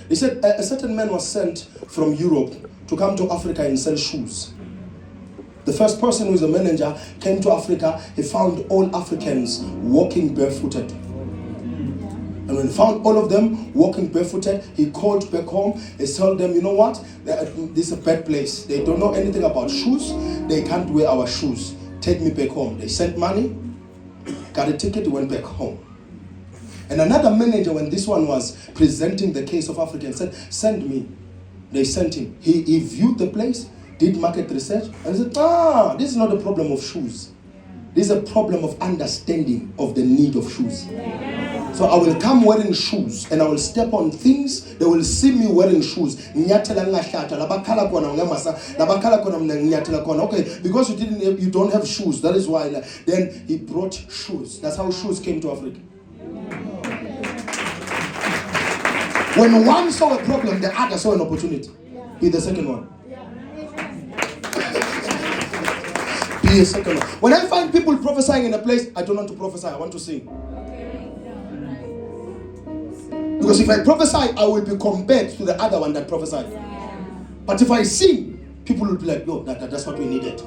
He said a certain man was sent from Europe to come to Africa and sell shoes. The first person who is a manager came to Africa. He found all Africans walking barefooted. And when he found all of them walking barefooted, he called back home. He told them, you know what? This is a bad place. They don't know anything about shoes. They can't wear our shoes. Take me back home. They sent money, got a ticket, went back home. And another manager, when this one was presenting the case of Africans, said, send me. They sent him. He viewed the place, did market research, and said, this is not a problem of shoes. This is a problem of understanding of the need of shoes. So I will come wearing shoes and I will step on things. They will see me wearing shoes. Okay, because you don't have shoes, that is why. Then he brought shoes. That's how shoes came to Africa. When one saw a problem, the other saw an opportunity. Be the second one. Be a second one. When I find people prophesying in a place, I don't want to prophesy, I want to sing. Because if I prophesy, I will be compared to the other one that prophesied. But if I sing, people will be like, yo, that's what we needed.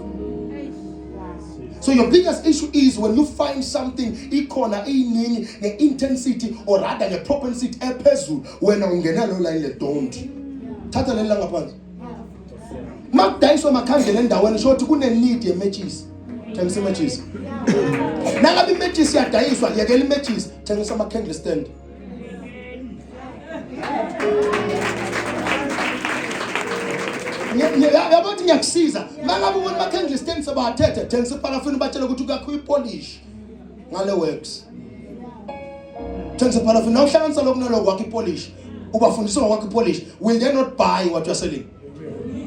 So your biggest issue is when you find something, the intensity, or rather the propensity, when don't. Tata lelanga phansi. Makudayiswa makhandlela endaweni shothi kune-need ye-matches. Thengisa i-matches. Nangabe i-matches iyadayiswa, yekela i-matches, thengisa ama-candle stand. Yabathi ngiyakusiza. Mangabe ubona ama-candle stand sebathethe, thengisa iparafini batshela ukuthi kakho i-polish ngale works. Thengisa iparafini nawuhlanganisa lokho nalokho wakho i-polish. Ubafundisa ngokwakho i-polish. Will they not buy what you are selling?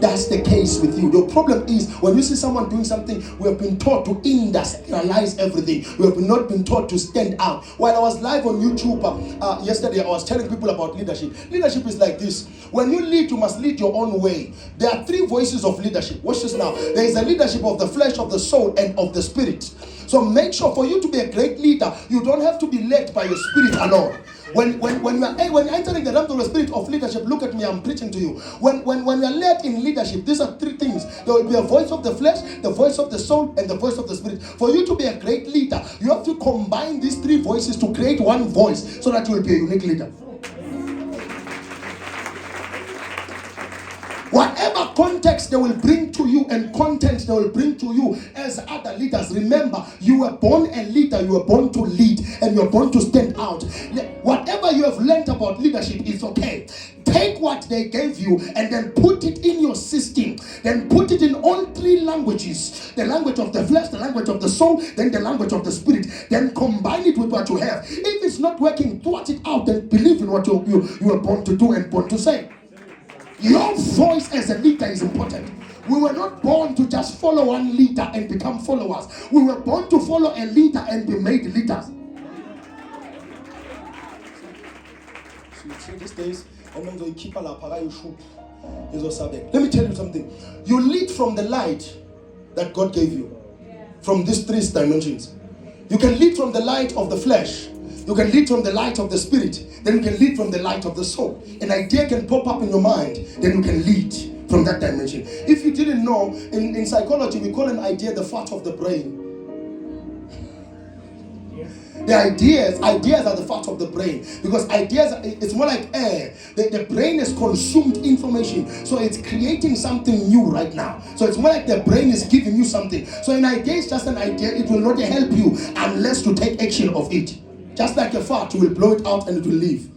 That's the case with you. The problem is when you see someone doing something, we have been taught to industrialize everything. We have not been taught to stand out. While I was live on YouTube yesterday, I was telling people about leadership. Leadership is like this. When you lead, you must lead your own way. There are three voices of leadership. Watch this now. There is a leadership of the flesh, of the soul, and of the spirit. So make sure for you to be a great leader, you don't have to be led by your spirit alone. When you're entering the realm of the spirit of leadership, look at me, I'm preaching to you. When you're led in leadership, these are three things. There will be a voice of the flesh, the voice of the soul, and the voice of the spirit. For you to be a great leader, you have to combine these three voices to create one voice so that you will be a unique leader. Whatever context they will bring to you and content they will bring to you as other leaders, remember, you were born a leader, you were born to lead, and you are born to stand out. Whatever you have learned about leadership is okay. Take what they gave you and then put it in your system. Then put it in all three languages. The language of the flesh, the language of the soul, then the language of the spirit. Then combine it with what you have. If it's not working, thwart it out and believe in what you were born to do and born to say. Your voice as a leader is important. We were not born to just follow one leader and become followers. We were born to follow a leader and be made leaders. So these days, let me tell you something. You lead from the light that God gave you. From these three dimensions. You can lead from the light of the flesh. You can lead from the light of the spirit. Then you can lead from the light of the soul. An idea can pop up in your mind. Then you can lead from that dimension. If you didn't know, in psychology, we call an idea the fat of the brain. The ideas are the fat of the brain. Because ideas, it's more like air. The brain has consumed information. So it's creating something new right now. So it's more like the brain is giving you something. So an idea is just an idea. It will not help you unless you take action of it. Just like a fart, you will blow it out and it will leave.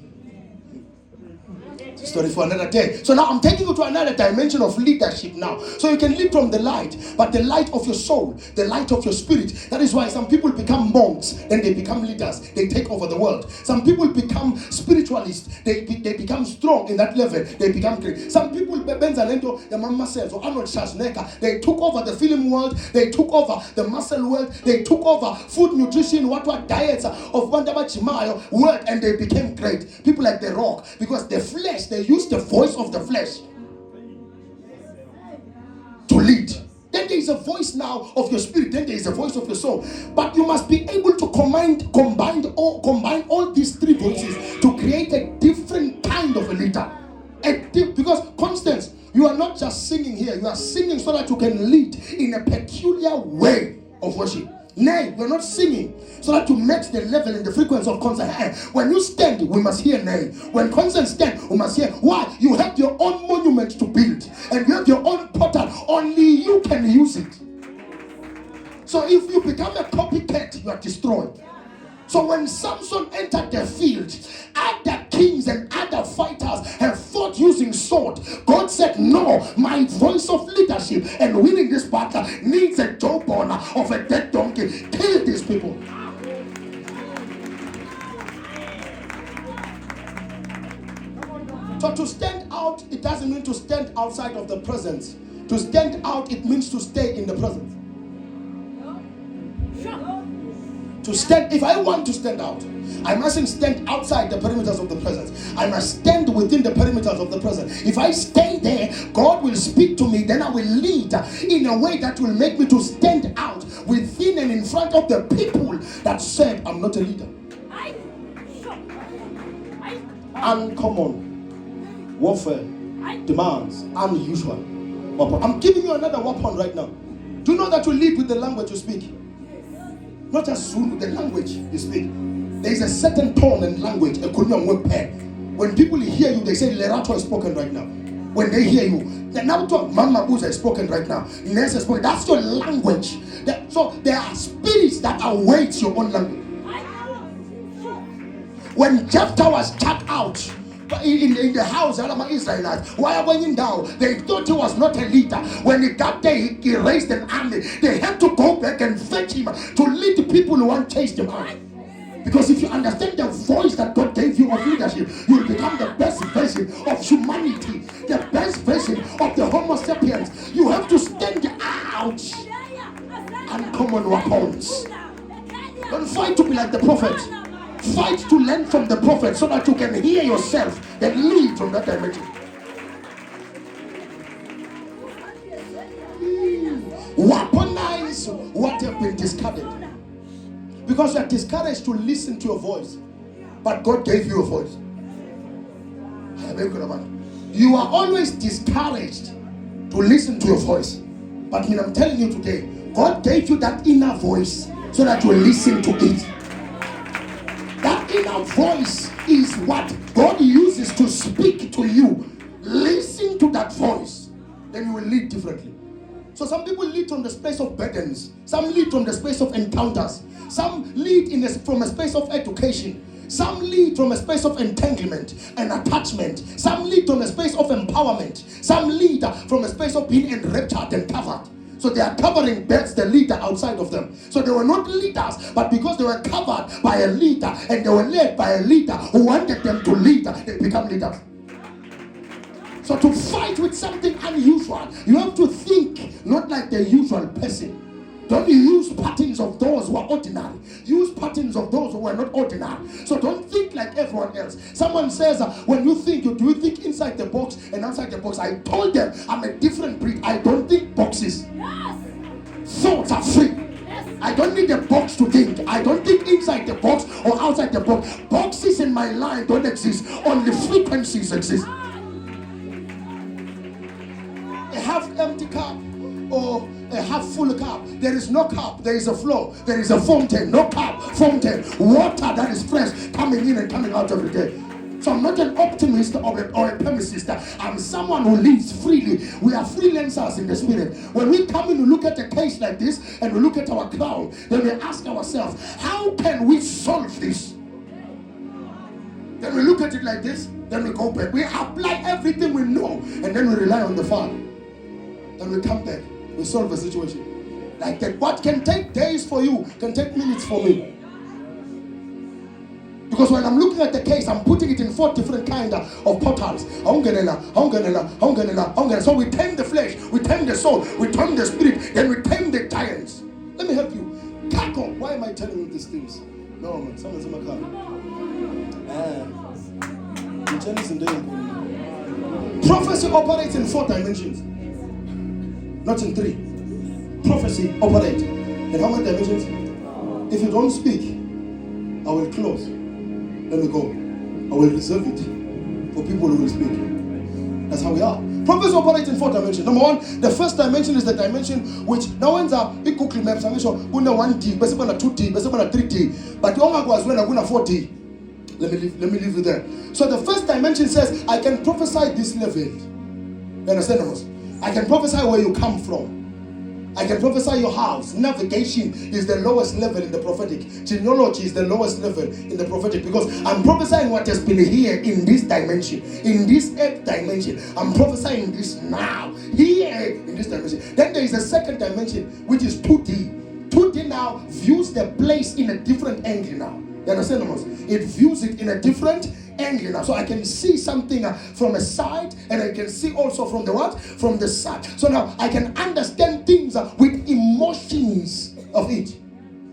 It's a story for another day. So now I'm taking you to another dimension of leadership now. So you can lead from the light, but the light of your soul, the light of your spirit. That is why some people become monks, then they become leaders. They take over the world. Some people become spiritualists. They become strong in that level. They become great. Some people, Benzalento, the Mama Cells, or Arnold Schwarzenegger, they took over the film world. They took over the muscle world. They took over food, nutrition, what diets of Wandaba Chimayo world, and they became great. People like The Rock, because the flesh, they use the voice of the flesh to lead. Then there is a voice now of your spirit. Then there is a voice of your soul. But you must be able to combine all these three voices to create a different kind of a leader. here. You are singing so that you can lead in a peculiar way of worship. Nay, we're not singing so that you match the level and the frequency of concert. When you stand, we must hear nay. When concert stand, we must hear. Why? You have your own monument to build, and you have your own portal. Only you can use it. So if you become a copycat, you are destroyed. So when Samson entered the field, other kings and other fighters have fought using sword. God said, no, my voice of leadership and winning this battle needs a jawbone of a dead donkey. Kill these people. So to stand out, it doesn't mean to stand outside of the presence. To stand out, it means to stay in the presence. To stand, if I want to stand out, I mustn't stand outside the perimeters of the presence. I must stand within the perimeters of the presence. If I stay there, God will speak to me, then I will lead in a way that will make me to stand out within and in front of the people that said, I'm not a leader. Uncommon warfare demands unusual weapon. I'm giving you another weapon right now. Do you know that you lead with the language you speak? Not just Zulu, the language you speak. There is a certain tone and language. When people hear you, they say Lerato is spoken right now. When they hear you, the Naruto Mama Buza is spoken right now. Ines is spoken. That's your language. So there are spirits that await your own language. When Jephthah was chucked out in the house of the Israelites, why were you down? They thought he was not a leader. When he got there, he raised an army. They had to go back and fetch him to lead the people who want to chase them out. Because if you understand the voice that God gave you of leadership, you will become the best version of humanity, the best version of the Homo sapiens. You have to stand out. Uncommon weapons. Don't fight to be like the prophet. Fight to learn from the prophet so that you can hear yourself and lead from that dimension. Weaponize what have been discarded. Because you are discouraged to listen to your voice. But God gave you a voice. You are always discouraged to listen to your voice. But I'm telling you today, God gave you that inner voice so that you listen to it. That inner voice is what God uses to speak to you. Listen to that voice, then you will lead differently. So some people lead from the space of burdens. Some lead from the space of encounters. Some lead from a space of education. Some lead from a space of entanglement and attachment. Some lead from a space of empowerment. Some lead from a space of being enraptured and covered. So they are covering the leader outside of them. So they were not leaders, but because they were covered by a leader and they were led by a leader who wanted them to lead, they become leaders. So to fight with something unusual, you have to think not like the usual person. Don't use patterns of those who are ordinary. Use patterns of those who are not ordinary. So don't think like everyone else. Someone says, when you think, do you think inside the box and outside the box? I told them I'm a different breed. I don't think boxes. Yes. Thoughts are free. Yes. I don't need a box to think. I don't think inside the box or outside the box. Boxes in my line don't exist. Only frequencies exist. A half-empty cup or a half full cup. There is no cup, there is a flow, there is a fountain. No cup, fountain, water that is fresh coming in and coming out every day. So I'm not an optimist or a pessimist. I'm someone who lives freely. We are freelancers in the spirit. When we come in and look at a case like this and we look at our crown, then we ask ourselves, how can we solve this? Then we look at it like this, then we go back. We apply everything we know and then we rely on the Father. Then we come back. We solve a situation like that. What can take days for you can take minutes for me. Because when I'm looking at the case, I'm putting it in 4 different kinds of portals. So we tame the flesh, we tame the soul, we tame the spirit, then we tame the giants. Let me help you. Kako. Why am I telling you these things? No, man. Someone's in my car. Prophecy operates in 4 dimensions. Not in 3. Prophecy operates in how many dimensions? If you don't speak, I will close. Let me go. I will reserve it for people who will speak. That's how we are. Prophecy operates in 4 dimensions. Number 1, the first dimension is the dimension which now ends up in Google Maps. I'm sure kuna 1D, bese kuna 2D, bese kuna 3D. But ongakwazi wena kuna 4D. Let me leave you there. So the first dimension says, I can prophesy this level. You understand? I can prophesy where you come from. I can prophesy your house. Navigation is the lowest level in the prophetic. Genealogy is the lowest level in the prophetic, because I'm prophesying what has been here in this dimension, in this 8th dimension. I'm prophesying this now, here in this dimension. Then there is a second dimension, which is 2D. 2D now views the place in a different angle now. You understand? It views it in a different angle now. So I can see something from a side, and I can see also from the what? From the side. So now I can understand things with emotions of it.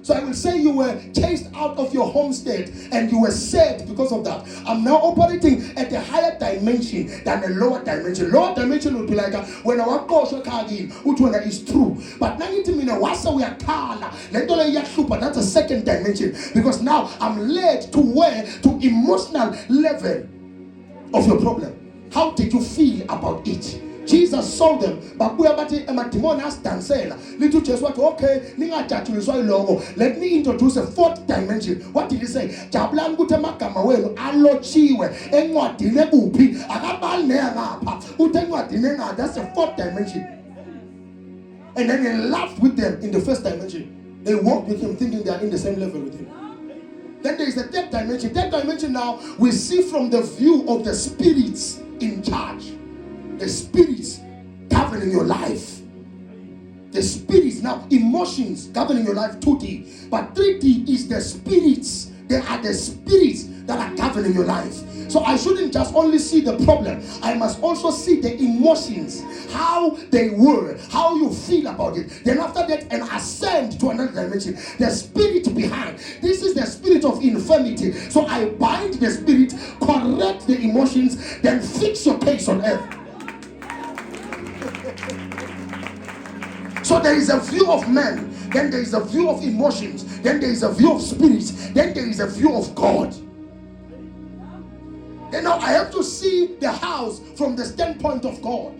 So I will say you were chased out of your homestead and you were sad because of that. I'm now operating at a higher dimension than a lower dimension. Lower dimension would be like when our kosho kagin, utwana is true. But now it means wasa we are kala. That's a second dimension, because now I'm led to where? To emotional level of your problem. How did you feel about it? Jesus saw them, but we are about to little just what okay, let me introduce a 4th dimension. What did he say? That's the 4th dimension. And then he laughed with them in the 1st dimension. They walked with him thinking they are in the same level with him. Then there is the 3rd dimension. 3rd dimension now, we see from the view of the spirits in charge. The spirits governing your life. The spirits now, emotions governing your life, 2D. But 3D is the spirits. They are the spirits that are governing your life. So I shouldn't just only see the problem. I must also see the emotions, how they were, how you feel about it. Then after that, and ascend to another dimension. The spirit behind. This is the spirit of infirmity. So I bind the spirit, correct the emotions, then fix your case on earth. So there is a view of man, then there is a view of emotions, then there is a view of spirits, then there is a view of God. And now I have to see the house from the standpoint of God.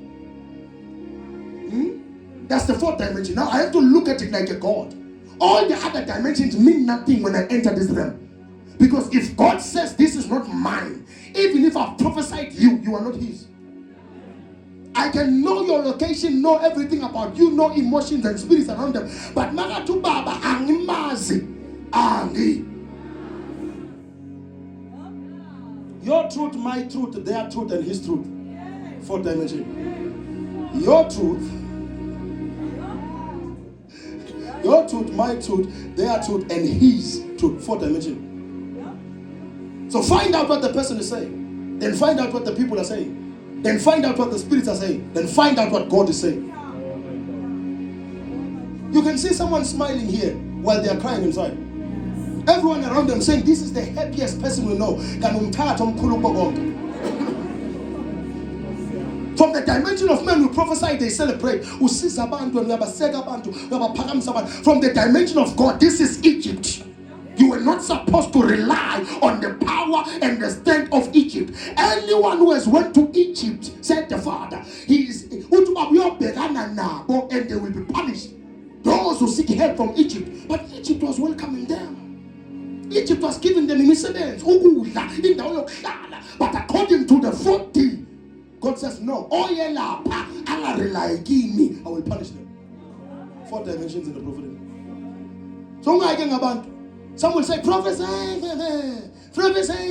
That's the 4th dimension. Now I have to look at it like a God. All the other dimensions mean nothing when I enter this realm. Because if God says this is not mine, even if I've prophesied you, you are not his. I can know your location, know everything about you, know emotions and spirits around them. But Magatu Baba Angimazi Angi. Your truth, my truth, their truth, and his truth. 4th dimension. Your truth, my truth, their truth, and his truth. 4th dimension. So find out what the person is saying. Then find out what the people are saying. Then find out what the spirits are saying. Then find out what God is saying. You can see someone smiling here while they are crying inside. Everyone around them saying, this is the happiest person we know. From the dimension of men who prophesy, they celebrate. From the dimension of God, this is Egypt. You were not supposed to rely on the power and the strength of Egypt. Anyone who has went to Egypt, said the Father, and they will be punished. Those who seek help from Egypt. But Egypt was welcoming them. Egypt was giving them incidents. But according to the 40, God says, no. I will punish them. 4 dimensions in the prophetic. So some will say, prophesy,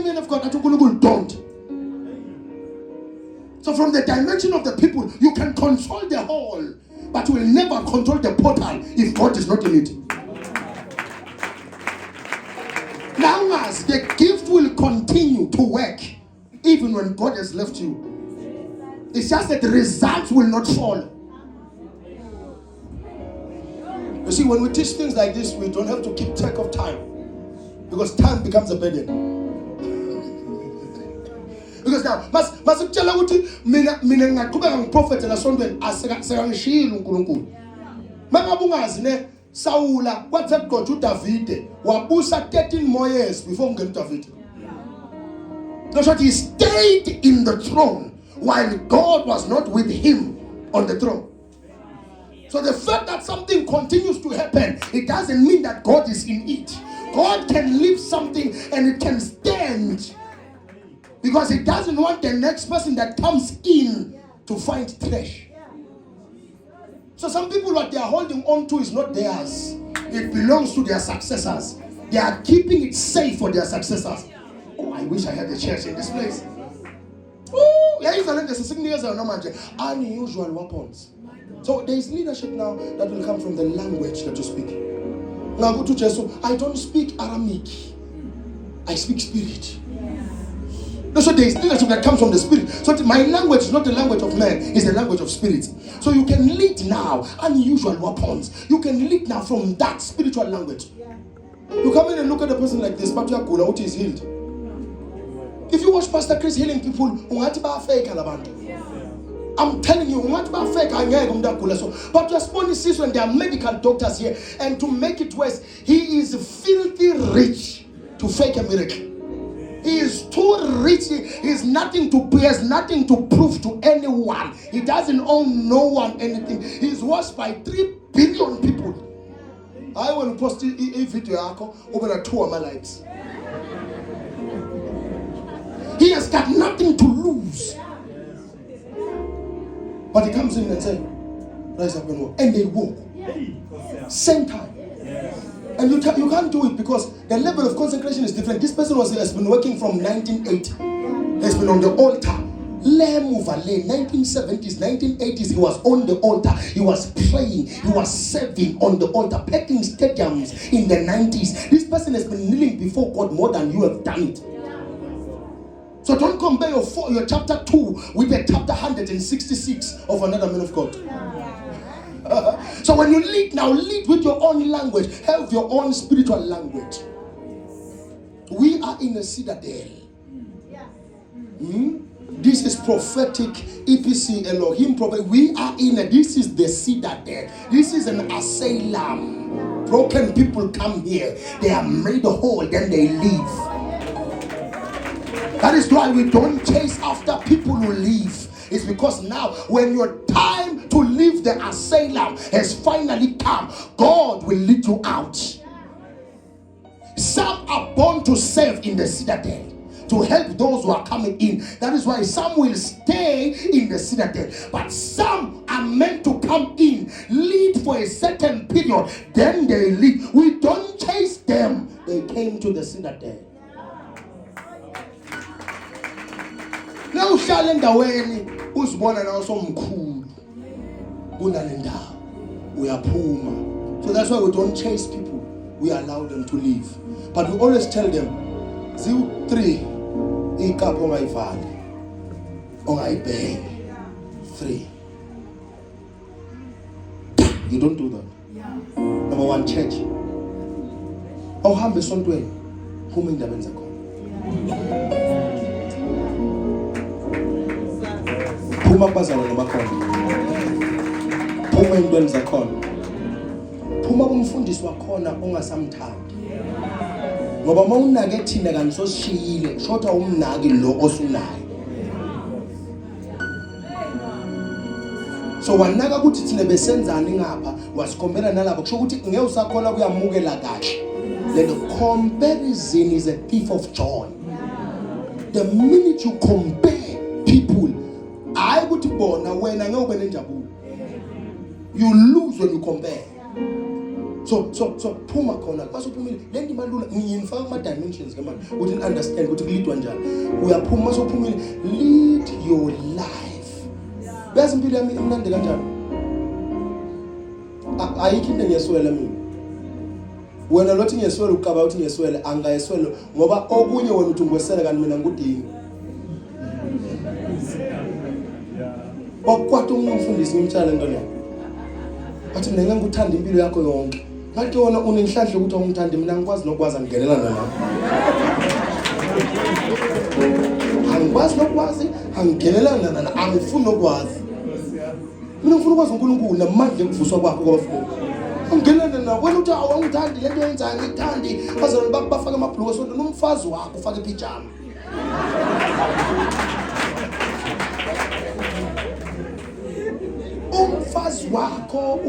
man of God. Don't. So from the dimension of the people, you can control the whole, but you will never control the portal if God is not in it. Now as the gift will continue to work, even when God has left you. It's just that the results will not follow. You see, when we teach things like this, we don't have to keep track of time. Because time becomes a burden. Because now, masukutshela ukuthi mina ngaqhubeka ngiprofete la sondweni asekangishilo uNkulunkulu. Mangabe ungazi ne Sawula kwathe gqotha uDavide wabusa 13 more years before ungena uDavide. So he stayed in the throne while God was not with him on the throne. So the fact that something continues to happen, it doesn't mean that God is in it. God can leave something and it can stand, because he doesn't want the next person that comes in to find trash. So some people, what they are holding on to is not theirs. It belongs to their successors. They are keeping it safe for their successors. Oh, I wish I had a church in this place. Oh, unusual weapons. So there is leadership now that will come from the language that you speak. Now go to Jesus. I don't speak Aramaic. I speak spirit. So there is leadership that comes from the spirit. So my language is not the language of man, it's the language of spirit. So you can lead now unusual weapons. You can lead now from that spiritual language. You come in and look at a person like this, but who is healed. If you watch Pastor Chris healing people, I'm telling you, but your sponsor sees when there are medical doctors here, and to make it worse, he is filthy rich to fake a miracle. He is too rich. He has nothing to prove to anyone. He doesn't owe no one anything. He is watched by 3 billion people. I will post a video over 2 of my lives. He has got nothing to lose. But he comes in and says, rise up and walk. And they walk. Same time. And you can't do it because the level of consecration is different. This person has been working from 1980. Has been on the altar. 1970s, 1980s, he was on the altar. He was praying. He was serving on the altar, packing stadiums in the 90s. This person has been kneeling before God more than you have done it. So don't compare your chapter 2 with the chapter 166 of another man of God. So when you lead now, lead with your own language. Have your own spiritual language. We are in a citadel. This is prophetic EPC Elohim prophet. We are this is the citadel. This is an asylum. Broken people come here. They are made whole, then they leave. That is why we don't chase after people who leave. It's because now when your time to leave the asylum has finally come, God will lead you out. Some are born to serve in the citadel, to help those who are coming in. That is why some will stay in the citadel, but some are meant to come in, lead for a certain period, then they leave. We don't chase them. They came to the citadel. Now uhlala endaweni uzibona nawe somkhulu kunalendawo uyaphuma. So that's why we don't chase people. We allow them to leave. But we always tell them, ziwu 3 ikapo ongayivali ongayibheke 3. You don't do that. Number 1, church. Awuhambe esontweni phuma endabeni zakhona. Phuma kubazalwane bakhona. Phuma entweni zakhona. Phuma kumfundisi wakhona ongasamthandi. Ngoba uma unake thina kanti sosishiyile, shotha umnaki lo osunayo. So wanaka ukuthi thina besenzani ngapha, wasikhombela nalabo kusho ukuthi ngeke usakhona kuyamukela kahle. The comparison is a thief of joy. The minute you compare people, I would born when I know you lose when you compare. So Puma Kona, then in my dimensions, we didn't understand what to lead one job. We are Puma, so Puma, lead your life. There's some people I'm not the job. I keep them as well. When a lot in your soul come out in your soul, and I swallow, Moba Ogunya when to go sell and Menanguti. What from this new challenge on it? But in the young time, the video yako yonke. But you want to only shut your tongue time, the man was no was and get it. And was not was it, and get it, and I'm full of was. No fool was going to the month for so back. I'm getting it. When you tell one time, the legends and the candy, was a back buffalo my plus, so the no fuzz walk for the pijama. umfazi wakho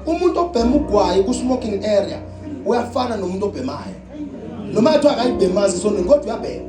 umuntu obhema ugwayi ku smoking area uyafana nomuntu obhemayo noma ethu akayibhemazi sonke kodwa uyabhema.